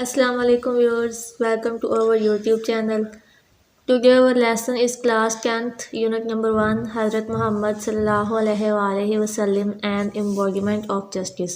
Assalamu alaikum viewers, welcome to our YouTube channel. Today our lesson is class 10th unit number 1 Hazrat Muhammad sallallahu alaihi wasallam and embodiment of justice.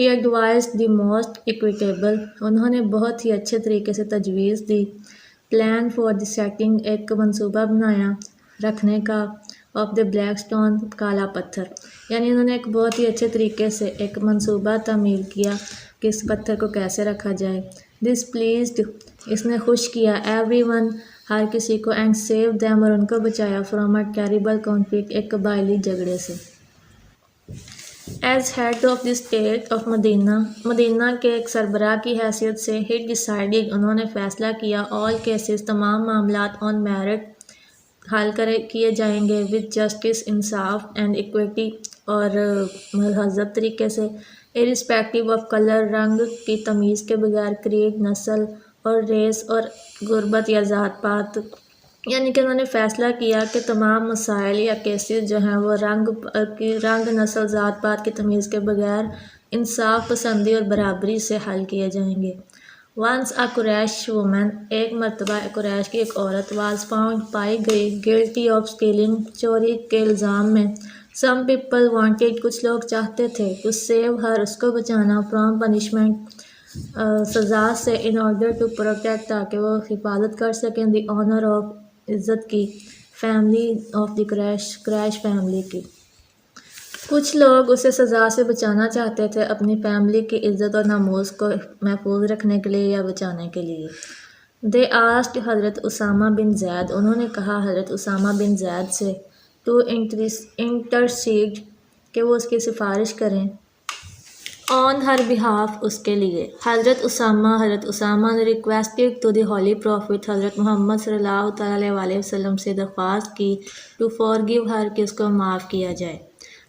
He advised the most equitable. انہوں نے بہت ہی اچھے طریقے سے تجویز دی. Plan for the setting. ایک منصوبہ بنایا رکھنے کا. Of the black stone. کالا پتھر. یعنی انہوں نے ایک بہت ہی اچھے طریقے سے ایک منصوبہ تعمیر کیا کہ اس پتھر کو کیسے رکھا جائے. This pleased. اس نے خوش کیا everyone. ہر کسی کو. And saved them. اور ان کو بچایا from a terrible conflict. ایک قبائلی جھگڑے سے. As head of the state of مدینہ. مدینہ کے ایک سربراہ کی حیثیت سے he decided. انہوں نے فیصلہ کیا all cases. تمام معاملات on merit. حل کیے جائیں گے with justice. انصاف and equity. اور مہذب طریقے سے. irrespective of color. رنگ کی تمیز کے بغیر. creed. نسل اور ریس اور غربت یا ذات پات. یعنی کہ انہوں نے فیصلہ کیا کہ تمام مسائل یا کیسز جو ہیں وہ رنگ نسل ذات پات کی تمیز کے بغیر انصاف پسندی اور برابری سے حل کیے جائیں گے. Once a Quraysh woman. ایک مرتبہ قریش کی ایک عورت was found. پائی گئی guilty of stealing. چوری کے الزام میں. Some people wanted. کچھ لوگ چاہتے تھے to save her. اس کو بچانا from punishment. سزا سے. in order to protect. تاکہ وہ حفاظت کر سکیں the honor of. عزت کی. Family of the Quraysh family کی. کچھ لوگ اسے سزا سے بچانا چاہتے تھے اپنی فیملی کی عزت اور ناموس کو محفوظ رکھنے کے لیے یا بچانے کے لیے. They asked. حضرت اسامہ بن زید. انہوں نے کہا حضرت اسامہ بن زید سے to intercede. کہ وہ اس کی سفارش کریں on her behalf. اس کے لیے. حضرت اسامہ نے requested to the holy prophet. حضرت محمد صلی اللہ تعالیٰ علیہ وسلم سے درخواست کی to forgive her. کہ اس کو معاف کیا جائے.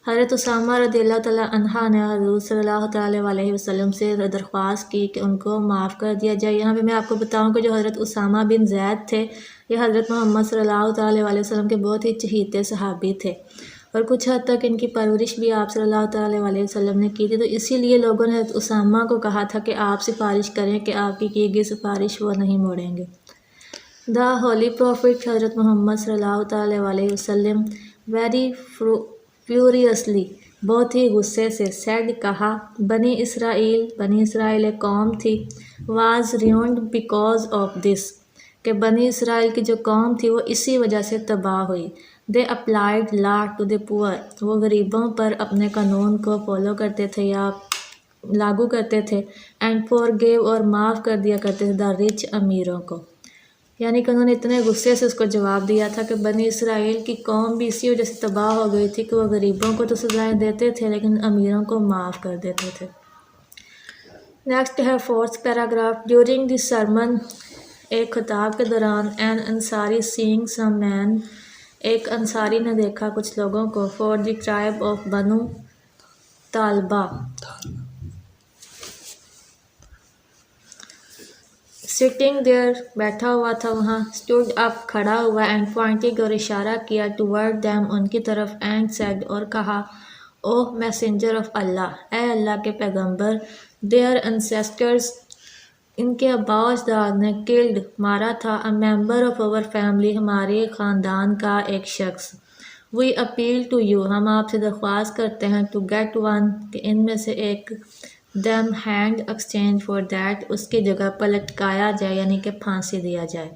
حضرت اسامہ رضی اللہ تعالیٰ عنہ نے حضور صلی اللہ تعالیٰ علیہ وسلم سے درخواست کی کہ ان کو معاف کر دیا جائے. یہاں پہ میں آپ کو بتاؤں کہ جو حضرت اسامہ بن زید تھے یہ حضرت محمد صلی اللہ تعالیٰ علیہ وسلم کے بہت ہی چہیتے صحابی تھے اور کچھ حد تک ان کی پرورش بھی آپ صلی اللہ تعالیٰ علیہ وسلم نے کی تھی. تو اسی لیے لوگوں نے حضرت اسامہ کو کہا تھا کہ آپ سفارش کریں کہ آپ کی گئی سفارش وہ نہیں موڑیں گے. دا ہولی پروفٹ. حضرت محمد صلی اللہ تعالیٰ علیہ وسلم ویری فیوریسلی. بہت ہی غصے سے. سیڈ. کہا. بنی اسرائیل ایک قوم تھی. Was ruined because of this. کہ بنی اسرائیل کی جو قوم تھی وہ اسی وجہ سے تباہ ہوئی. They applied law to the poor. وہ غریبوں پر اپنے قانون کو فالو کرتے تھے یا لاگو کرتے تھے. And forgave. اور معاف کر دیا کرتے تھے the rich. امیروں کو. یعنی کہ انہوں نے اتنے غصے سے اس کو جواب دیا تھا کہ بنی اسرائیل کی قوم بھی اسی وجہ سے تباہ ہو گئی تھی کہ وہ غریبوں کو تو سزائیں دیتے تھے لیکن امیروں کو معاف کر دیتے تھے. نیکسٹ ہے 4th paragraph. During the sermon. ایک خطاب کے دوران. این انصاری سینگ سم مین. ایک انصاری نے دیکھا کچھ لوگوں کو. Four the tribe of Banu Talaba. Sitting there. بیٹھا ہوا تھا وہاں. Stood up. کھڑا ہوا. And pointing. اور اشارہ کیا. Toward them. ان کی طرف. And said. اور کہا. اوہ میسنجر آف اللہ. اے اللہ کے پیغمبر. دیئر انسیسٹرز. ان کے آباء و اجداد نے. کلڈ. مارا تھا. A member of our family. ہمارے خاندان کا ایک شخص. We appeal to you. ہم آپ سے درخواست کرتے ہیں. To get one. کہ ان میں سے ایک. Them hand exchange for that. اس کی جگہ پر لٹکایا جائے یعنی کہ پھانسی دیا جائے.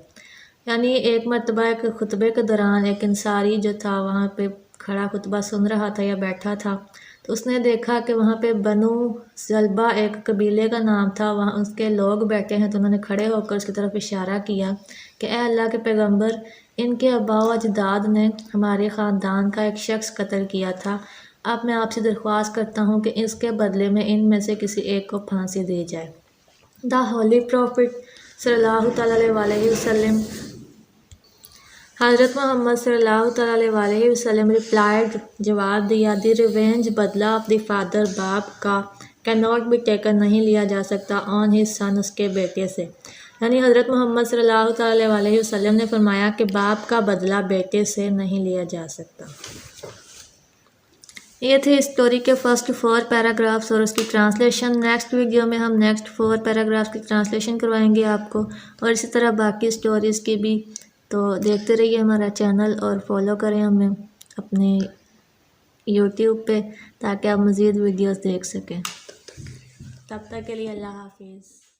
یعنی ایک مرتبہ ایک خطبے کے دوران ایک انصاری جو تھا وہاں پہ کھڑا خطبہ سن رہا تھا یا بیٹھا تھا تو اس نے دیکھا کہ وہاں پہ بنو طالبہ ایک قبیلے کا نام تھا. وہاں اس کے لوگ بیٹھے ہیں تو انہوں نے کھڑے ہو کر اس کی طرف اشارہ کیا کہ اے اللہ کے پیغمبر ان کے آباء و اجداد نے ہمارے خاندان کا ایک شخص قتل کیا تھا. اب میں آپ سے درخواست کرتا ہوں کہ اس کے بدلے میں ان میں سے کسی ایک کو پھانسی دی جائے. دا ہولی پروفٹ صلی اللہ تعالیٰ علیہ وسلم. حضرت محمد صلی اللہ تعالیٰ علیہ وسلم ریپلائڈ. جواب دیا. The revenge. بدلہ آف دی فادر. باپ کا. Can not be taken. نہیں لیا جا سکتا. On his son. اس کے بیٹے سے. یعنی حضرت محمد صلی اللہ تعالیٰ علیہ وسلم نے فرمایا کہ باپ کا بدلہ بیٹے سے نہیں لیا جا سکتا. یہ تھے اسٹوری کے فرسٹ 4 پیراگرافس اور اس کی ٹرانسلیشن. نیکسٹ ویڈیو میں ہم نیکسٹ 4 پیراگرافس کی ٹرانسلیشن کروائیں گے آپ کو اور اسی طرح باقی اسٹوریز کی بھی. تو دیکھتے رہیے ہمارا چینل اور فالو کریں ہمیں اپنے یوٹیوب پہ تاکہ آپ مزید ویڈیوز دیکھ سکیں. تب تک کے لیے اللہ حافظ.